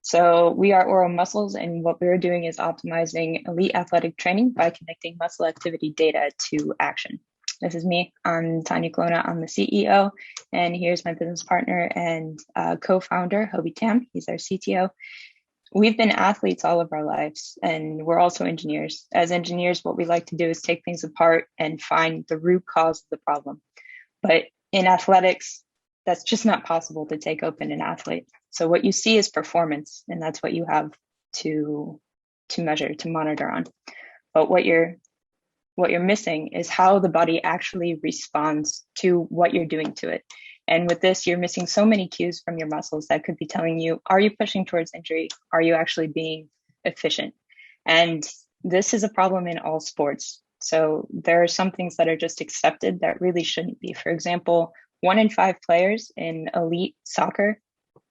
So we are Oro Muscles, and what we're doing is optimizing elite athletic training by connecting muscle activity data to action. This is me. I'm Tanya Colonna. I'm the CEO, and here's my business partner and co-founder, Hobie Tam. He's our CTO. We've been athletes all of our lives, and we're also engineers. As engineers, what we like to do is take things apart and find the root cause of the problem. But in athletics, that's just not possible to take open an athlete. So what you see is performance, and that's what you have to measure, to monitor on. But what you're missing is how the body actually responds to what you're doing to it. And with this, you're missing so many cues from your muscles that could be telling you, are you pushing towards injury? Are you actually being efficient? And this is a problem in all sports. So there are some things that are just accepted that really shouldn't be. For example, 1 in 5 players in elite soccer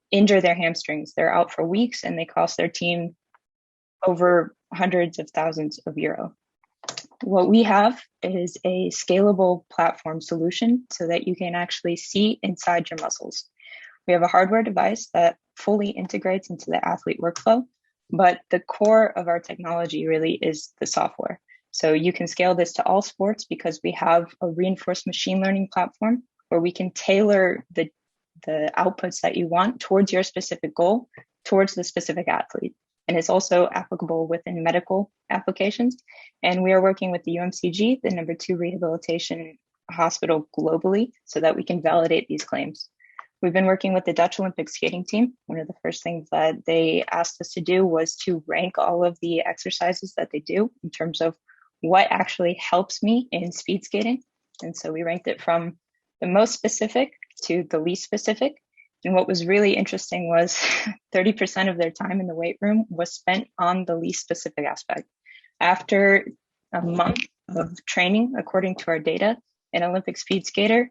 injure their hamstrings. They're out for weeks and they cost their team over hundreds of thousands of euro. What we have is a scalable platform solution so that you can actually see inside your muscles. We have a hardware device that fully integrates into the athlete workflow, but the core of our technology really is the software. So you can scale this to all sports because we have a reinforced machine learning platform where we can tailor the outputs that you want towards your specific goal, towards the specific athlete. And it's also applicable within medical applications. And we are working with the UMCG, the #2 rehabilitation hospital globally, so that we can validate these claims. We've been working with the Dutch Olympic skating team. One of the first things that they asked us to do was to rank all of the exercises that they do in terms of what actually helps me in speed skating. And so we ranked it from the most specific to the least specific. And what was really interesting was 30% of their time in the weight room was spent on the least specific aspect. After a month of training, according to our data, an Olympic speed skater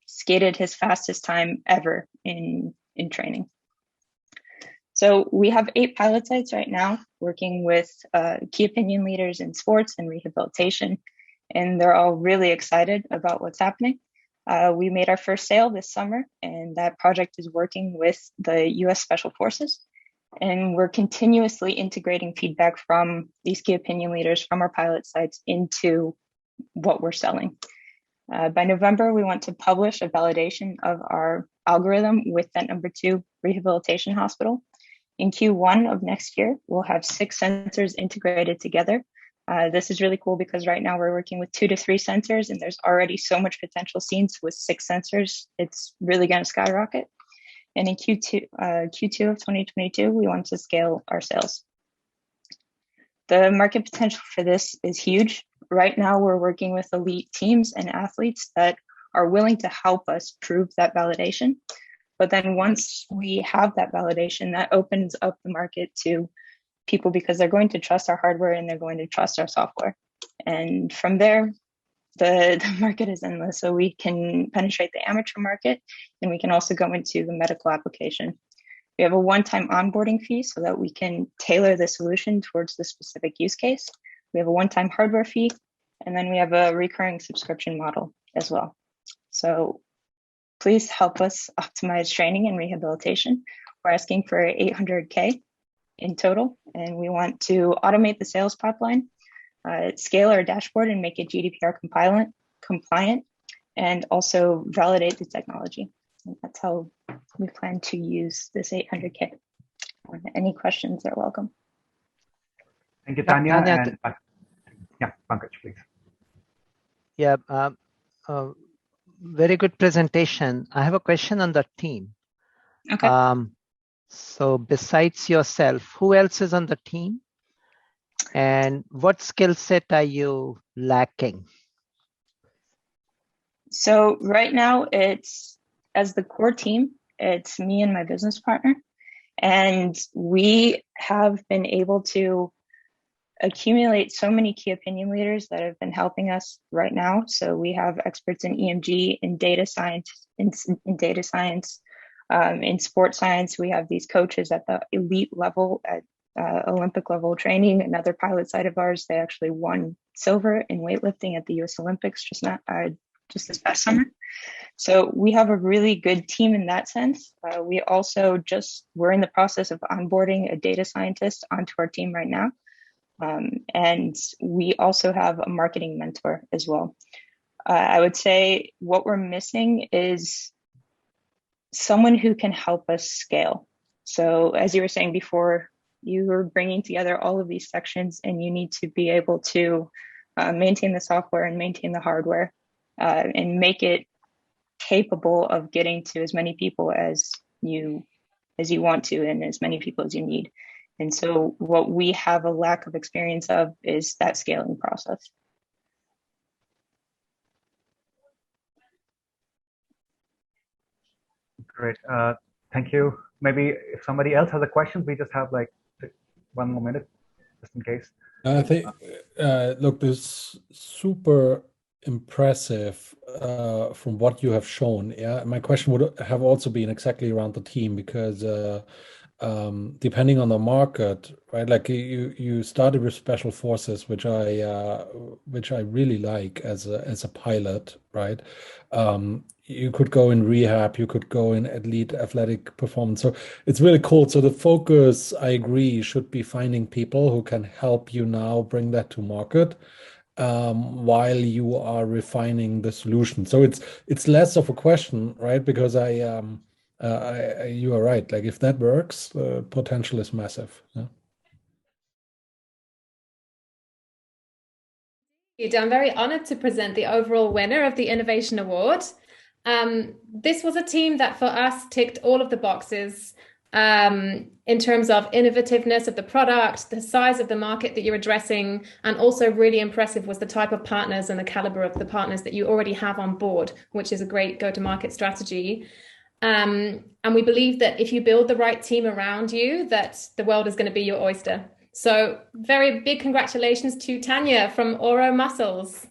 skated his fastest time ever in training. So we have 8 pilot sites right now working with key opinion leaders in sports and rehabilitation, and they're all really excited about what's happening. We made our first sale this summer, and that project is working with the US Special Forces. And we're continuously integrating feedback from these key opinion leaders from our pilot sites into what we're selling. By November, we want to publish a validation of our algorithm with that #2 rehabilitation hospital. In Q1 of next year, we'll have 6 sensors integrated together. This is really cool because right now we're working with 2 to 3 sensors, and there's already so much potential scenes with 6 sensors. It's really going to skyrocket. And in Q2 of 2022, we want to scale our sales. The market potential for this is huge. Right now, we're working with elite teams and athletes that are willing to help us prove that validation. But then once we have that validation, that opens up the market to people because they're going to trust our hardware and they're going to trust our software. And from there, the market is endless. So we can penetrate the amateur market, and we can also go into the medical application. We have a one-time onboarding fee so that we can tailor the solution towards the specific use case. We have a one-time hardware fee, and then we have a recurring subscription model as well. So please help us optimize training and rehabilitation. We're asking for 800K in total, and we want to automate the sales pipeline, scale our dashboard and make it GDPR compliant, and also validate the technology. And that's how we plan to use this 800K. Any questions are welcome. Thank you, Tanya. And, yeah, Pankaj, please. Yeah, very good presentation. I have a question on the team. Okay. So besides yourself, who else is on the team? And what skill set are you lacking? So right now, it's as the core team, it's me and my business partner. And we have been able to accumulate so many key opinion leaders that have been helping us right now. So we have experts in EMG, in data science, in sports science. We have these coaches at the elite level, at Olympic level training. Another pilot site of ours, they actually won silver in weightlifting at the US Olympics just this past summer. So we have a really good team in that sense. We also we're in the process of onboarding a data scientist onto our team right now. And we also have a marketing mentor as well. I would say what we're missing is someone who can help us scale. So as you were saying before, you were bringing together all of these sections and you need to be able to maintain the software and maintain the hardware and make it capable of getting to as many people as you want to and as many people as you need. And so what we have a lack of experience of is that scaling process. Great. Thank you. Maybe if somebody else has a question, we just have like 1 more minute, just in case. I think, look, this is super impressive from what you have shown. Yeah, my question would have also been exactly around the team, because depending on the market, right? Like you started with special forces, which I really like as a pilot, right? You could go in rehab, you could go in elite athletic performance. So it's really cool. So the focus, I agree, should be finding people who can help you now bring that to market, while you are refining the solution. So it's less of a question, right? Because you are right. Like if that works, the potential is massive. Yeah. I'm very honored to present the overall winner of the Innovation Award. This was a team that for us ticked all of the boxes in terms of innovativeness of the product, the size of the market that you're addressing, and also really impressive was the type of partners and the caliber of the partners that you already have on board, which is a great go-to-market strategy. And we believe that if you build the right team around you, that the world is going to be your oyster. So very big congratulations to Tanya from Oro Muscles.